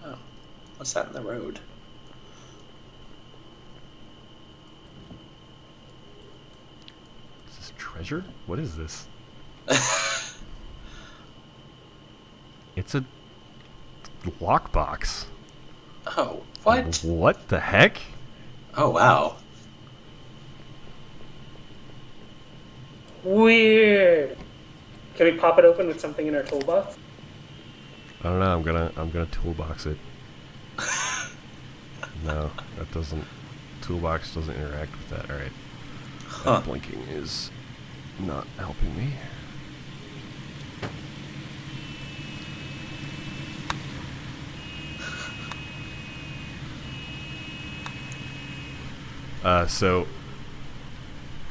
Oh, what's that in the road? Is this treasure? What is this? It's a lockbox. Oh, what? What the heck? Oh, wow. Weird. Can we pop it open with something in our toolbox? I don't know. I'm gonna toolbox it. No, that doesn't. Toolbox doesn't interact with that. All right. Huh. That blinking is not helping me. So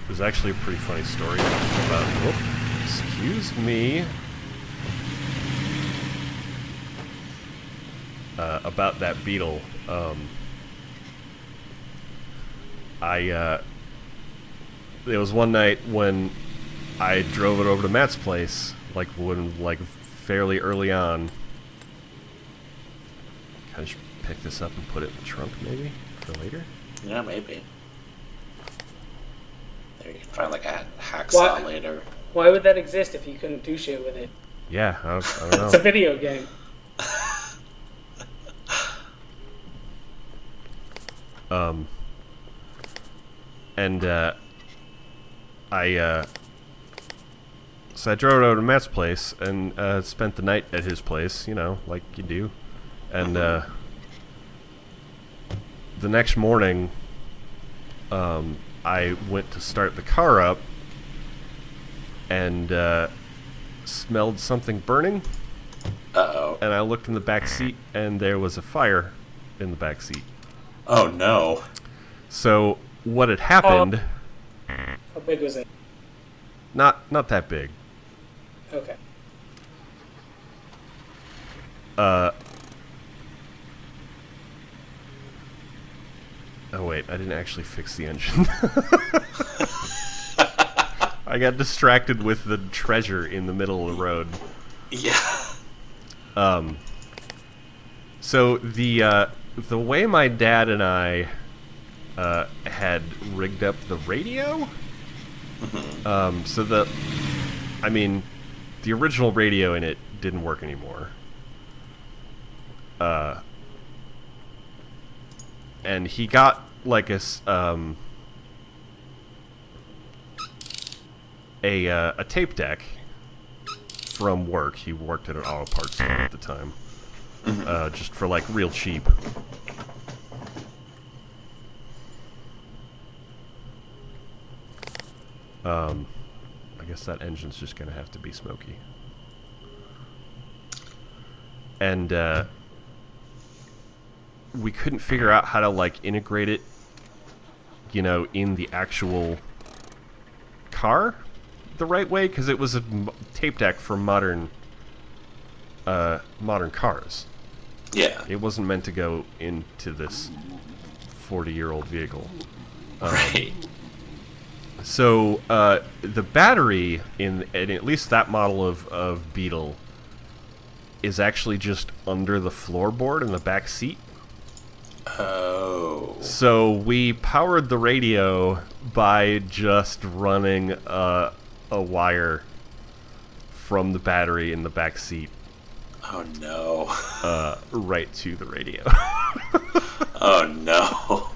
there's actually a pretty funny story about. Oh, excuse me. About that beetle. There was one night when I drove it over to Matt's place, like fairly early on. Can I just pick this up and put it in the trunk, maybe for later? Yeah, maybe. There, you can find like a hacksaw later. Why would that exist if you couldn't do shit with it? Yeah, I don't know. It's a video game. So I drove over to Matt's place and spent the night at his place, you know, like you do. And the next morning, I went to start the car up and smelled something burning. Uh-oh. And I looked in the back seat, and there was a fire in the back seat. Oh, no. So what had happened? How big was it? Not that big. Okay. Oh wait, I didn't actually fix the engine. I got distracted with the treasure in the middle of the road. Yeah. So the way my dad and I had rigged up the radio. So the original radio in it didn't work anymore. And he got like a tape deck from work. He worked at an auto parts store at the time, just for like real cheap. I guess that engine's just gonna have to be smoky. And we couldn't figure out how to like integrate it, you know, in the actual car the right way, because it was a tape deck for modern cars. Yeah. It wasn't meant to go into this 40-year-old vehicle. Right. So the battery in at least that model of Beetle is actually just under the floorboard in the back seat. Oh. So we powered the radio by just running a wire from the battery in the back seat. Oh no. Right to the radio. Oh no.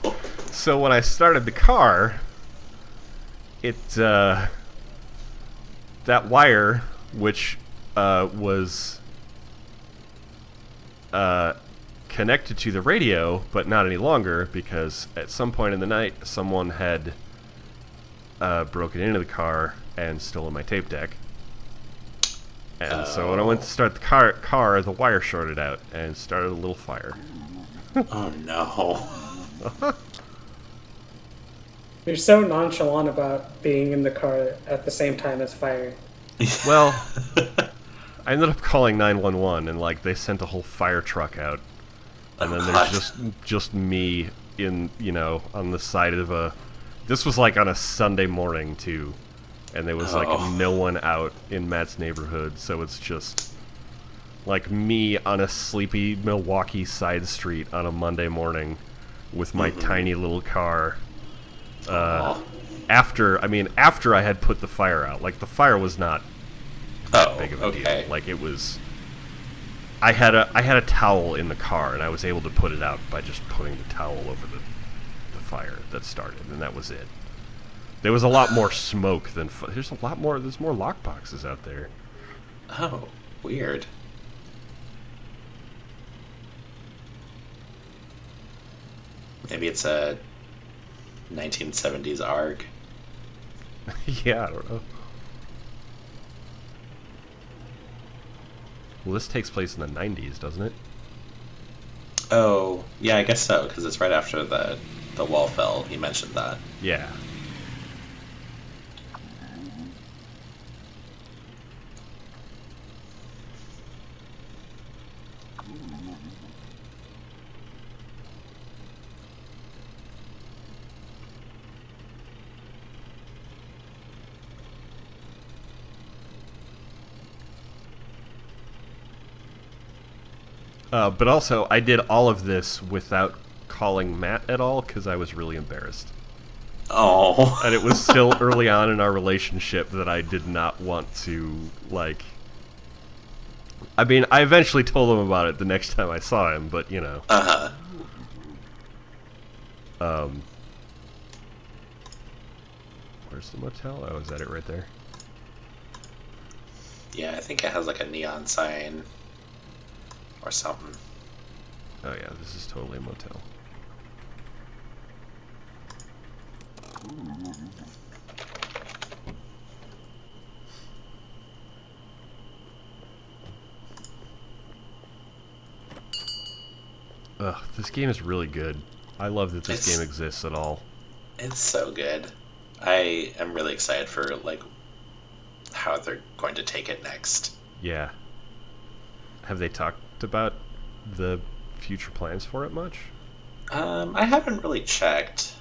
So when I started the car, that wire, which was connected to the radio, but not any longer, because at some point in the night, someone had broken into the car and stolen my tape deck. And so when I went to start the car, the wire shorted out and started a little fire. Oh no. You're so nonchalant about being in the car at the same time as fire. Well, I ended up calling 911, and like they sent a whole fire truck out and Oh, then God. there's just me in on the side of a. This was like on a Sunday morning too, and there was like Oh. no one out in Matt's neighborhood, so it's just like me on a sleepy Milwaukee side street on a Monday morning with my tiny little car. Oh. After I had put the fire out, like the fire was not Oh, big of a okay. deal. Like it was. I had a towel in the car, and I was able to put it out by just putting the towel over the fire that started, and that was it. There was a lot more smoke than there's more lockboxes out there. Oh, weird. Maybe it's a 1970s ARG. Yeah, I don't know. Well, this takes place in the 90s, doesn't it? Oh, yeah, I guess so, because it's right after the wall fell. He mentioned that. Yeah. But also, I did all of this without calling Matt at all because I was really embarrassed. Oh. And it was still early on in our relationship that I did not want to, like... I mean, I eventually told him about it the next time I saw him, but, Uh-huh. Where's the motel? Oh, is that it right there? Yeah, I think it has like a neon sign or something. Oh yeah, this is totally a motel. Ugh, this game is really good. I love that this game exists at all. It's so good. I am really excited for like how they're going to take it next. Yeah. Have they talked about the future plans for it much? I haven't really checked.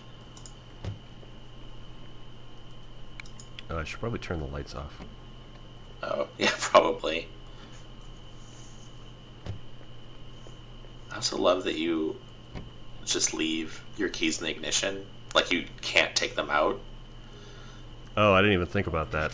Oh, I should probably turn the lights off. Oh, yeah, probably. I also love that you just leave your keys in the ignition. Like you can't take them out. Oh, I didn't even think about that.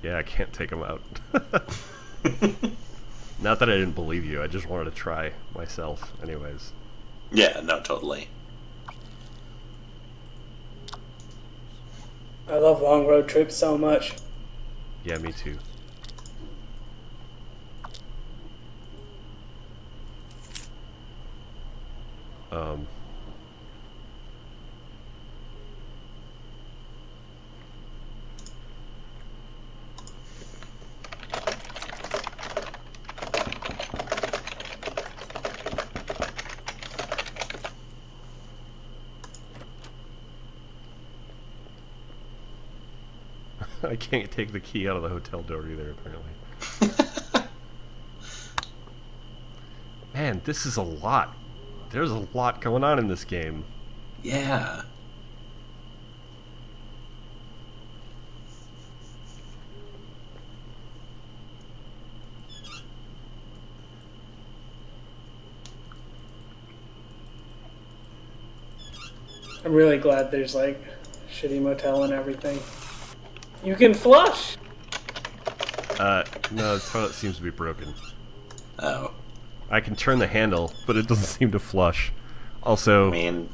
Yeah, I can't take them out. Not that I didn't believe you, I just wanted to try myself anyways. Yeah, no, totally. I love long road trips so much. Yeah, me too. I can't take the key out of the hotel door either, apparently. Man, this is a lot. There's a lot going on in this game. Yeah. I'm really glad there's like shitty motel and everything. You can flush! No, the toilet seems to be broken. Oh. I can turn the handle, but it doesn't seem to flush. Also, I mean,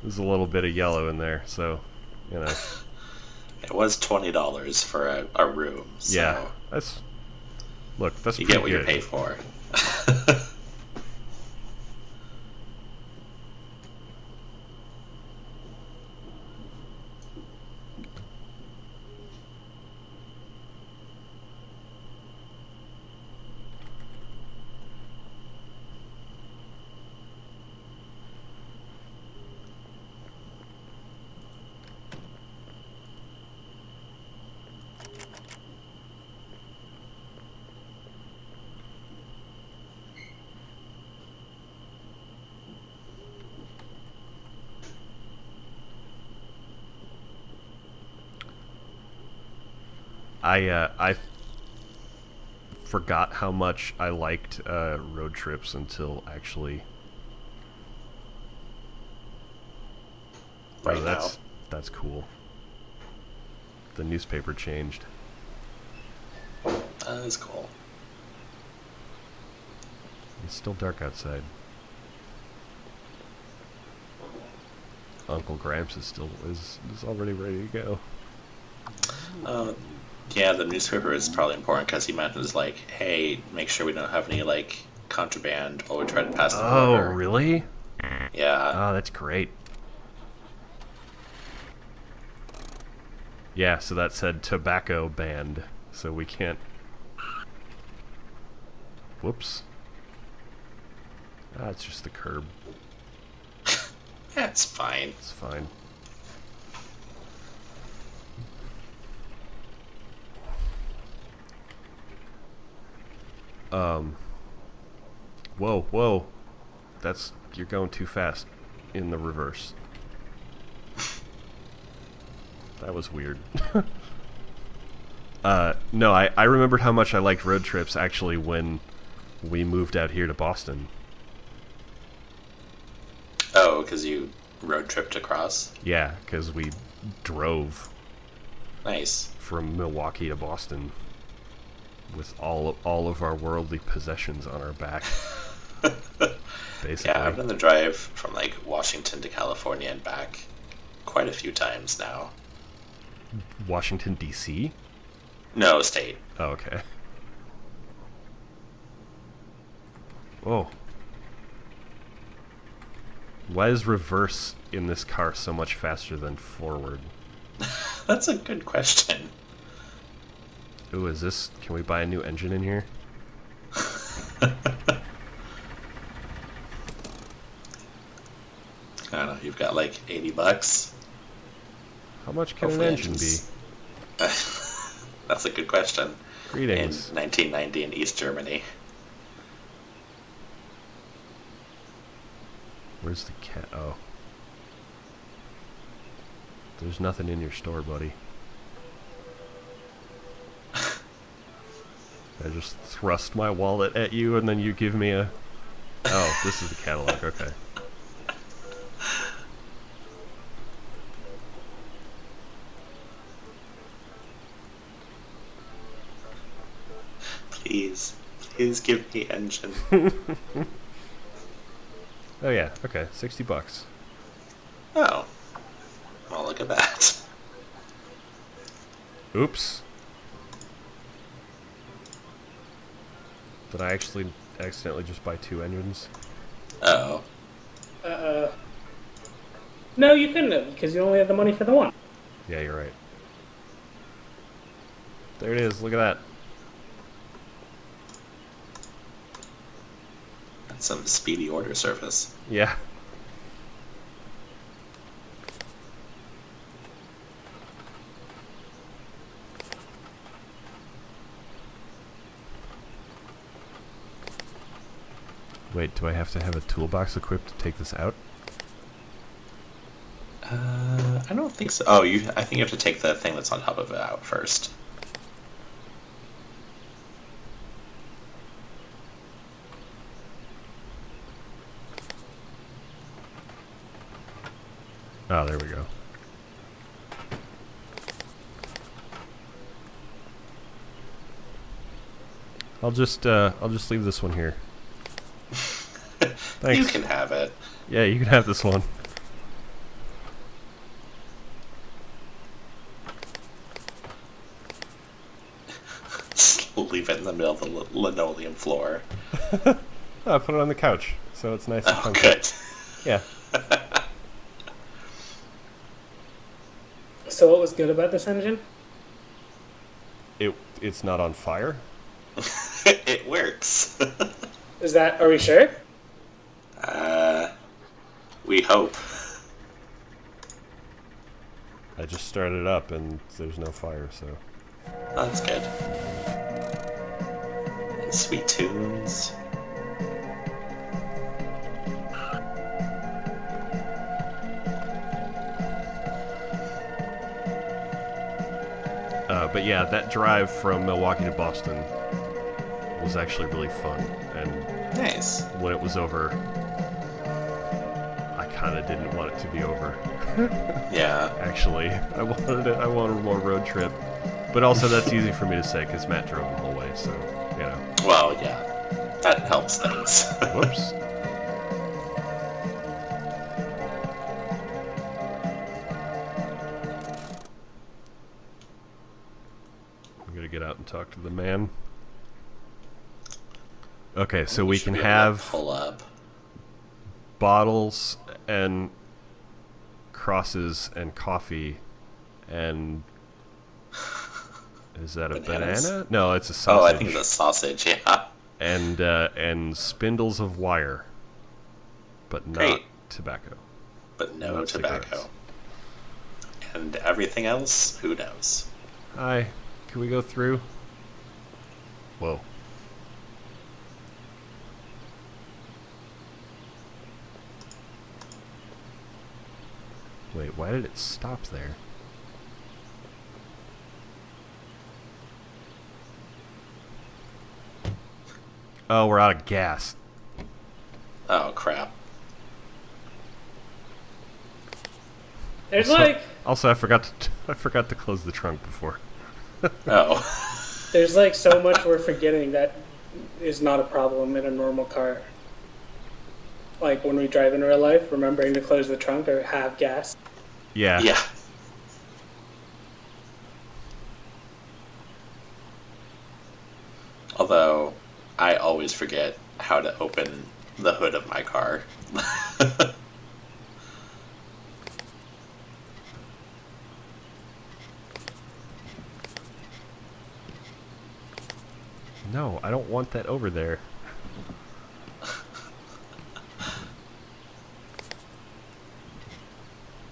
there's a little bit of yellow in there, so, you know. it was $20 for a room. So Yeah, that's... Look, that's you pretty get what you good. pay for. I forgot how much I liked road trips until actually. Right now. That's cool. The newspaper changed. That is cool. It's still dark outside. Uncle Gramps is already ready to go. Yeah, the newspaper is probably important because he mentions like, hey, make sure we don't have any like contraband while we try to pass the border. Oh, really? Yeah. Oh, that's great. Yeah, so that said tobacco banned, so we can't... Whoops. Ah, it's just the curb. That's fine. It's fine. Whoa. You're going too fast in the reverse. That was weird. No, I remembered how much I liked road trips actually when we moved out here to Boston. Oh, because you road tripped across? Yeah, because we drove Nice. from Milwaukee to Boston with all of our worldly possessions on our back. Basically. Yeah, I've done the drive from like Washington to California and back quite a few times now. Washington, D.C.? No, state. Oh, okay. Whoa. Why is reverse in this car so much faster than forward? That's a good question. Ooh, is this... Can we buy a new engine in here? I don't know, you've got like $80. How much can Hopefully an engine be? engines- That's a good question. Greetings. In 1990 in East Germany. Where's the cat? Oh. There's nothing in your store, buddy. I just thrust my wallet at you and then you give me a... Oh, this is the catalog, okay. Please give me engine. Oh yeah, okay, $60. Oh. Well, look at that. Oops. Did I actually accidentally just buy two engines? Oh. No, you couldn't have, because you only had the money for the one. Yeah, you're right. There it is, look at that. That's some speedy order service. Yeah. Wait, do I have to have a toolbox equipped to take this out? I don't think so. Oh, I think you have to take the thing that's on top of it out first. Oh, there we go. I'll just leave this one here. Thanks. You can have it. Yeah, you can have this one. Just leave it in the middle of the linoleum floor. Oh, put it on the couch, so it's nice and Oh, comfy. good. Yeah. So what was good about this engine? It's not on fire? It works. Are we sure? We hope. I just started it up and there's no fire, so... Oh, that's good. And sweet tunes. But yeah, that drive from Milwaukee to Boston was actually really fun. And Nice. when it was over, I kind of didn't want it to be over. Yeah. Actually, I wanted a more road trip. But also, that's easy for me to say because Matt drove the whole way, so, you know. Well, yeah. That helps things. Whoops. I'm gonna get out and talk to the man. Okay, so we can have pull up bottles and crosses and coffee and is that a Bananas? banana? No, it's a sausage. Oh, I think it's a sausage, yeah. And spindles of wire, but not Great. tobacco. But no Not tobacco. cigarettes. And everything else, who knows? Hi, can we go through? Whoa. Wait, why did it stop there? Oh, we're out of gas. Oh, crap. There's like Also, I forgot to close the trunk before. Oh. there's like so much we're forgetting that is not a problem in a normal car. Like when we drive in real life, remembering to close the trunk or have gas. Yeah. Yeah. Although, I always forget how to open the hood of my car. No, I don't want that over there.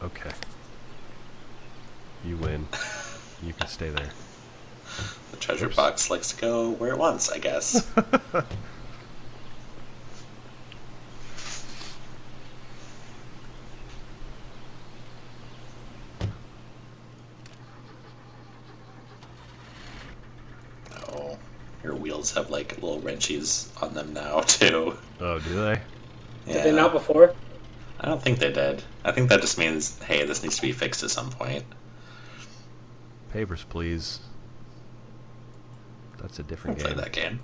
Okay. You win. You can stay there. The treasure Oops. box likes to go where it wants, I guess. Oh, your wheels have like little wrenches on them now, too. Oh, do they? Did they not before? I don't think they did. I think that just means, hey, this needs to be fixed at some point. Papers, please. That's a I'll different play game. that game.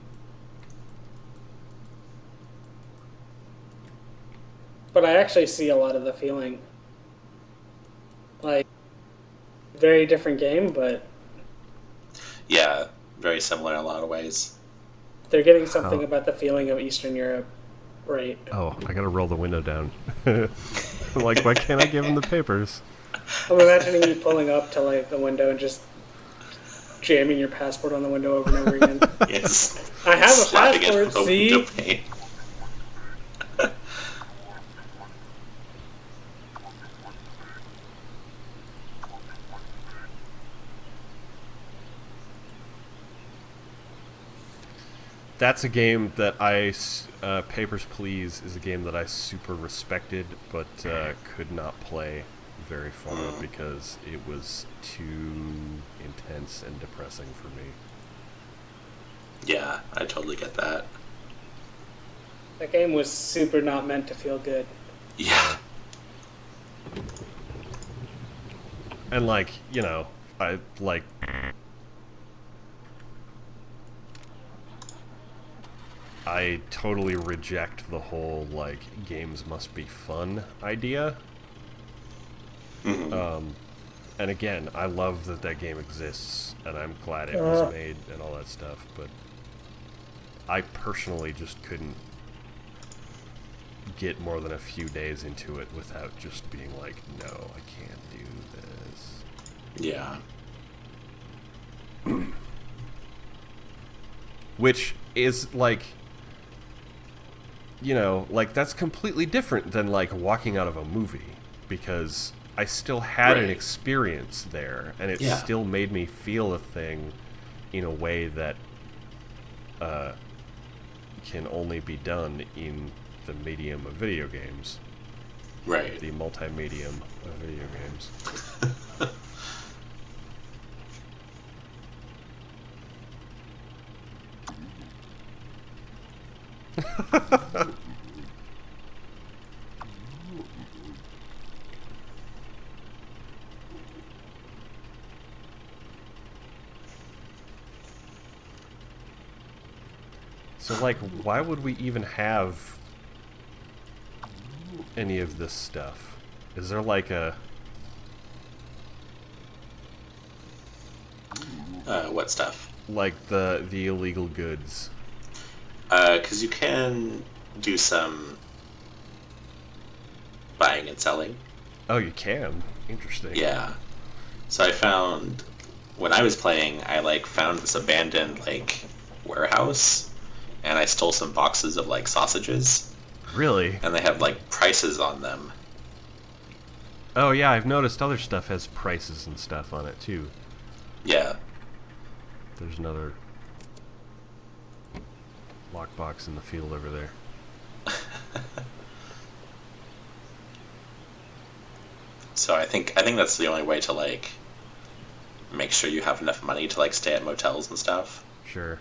But I actually see a lot of the feeling. Like, very different game, but Yeah, very similar in a lot of ways. they're getting something Oh. about the feeling of Eastern Europe right. Oh, I gotta roll the window down. I'm like, why can't I give him the papers? I'm imagining you pulling up to like the window and just jamming your passport on the window over and over again. Yes. I have a Slapping it passport, on the see? window pane. That's a game that Papers, Please is a game that I super respected, but could not play very far because it was too intense and depressing for me. Yeah, I totally get that. That game was super not meant to feel good. Yeah. And like, you know, I totally reject the whole like games must be fun idea. Mhm. And again, I love that game exists, and I'm glad it was made and all that stuff. But I personally just couldn't get more than a few days into it without just being like, no, I can't do this. Yeah. Which is like, you know, like that's completely different than like walking out of a movie, because I still had an Right. experience there, and it Yeah. still made me feel a thing in a way that can only be done in the medium of video games, Right. the multi-medium of video games. So, like, why would we even have any of this stuff? Is there like a... What stuff? like the illegal goods? Because you can do some buying and selling. Oh, you can? Interesting. Yeah. So I found, when I was playing, I like found this abandoned like warehouse, and I stole some boxes of like sausages, Really? and they have like prices on them. Oh, yeah, I've noticed other stuff has prices and stuff on it, too. Yeah. There's another lockbox in the field over there. So I think that's the only way to like make sure you have enough money to like stay at motels and stuff. Sure.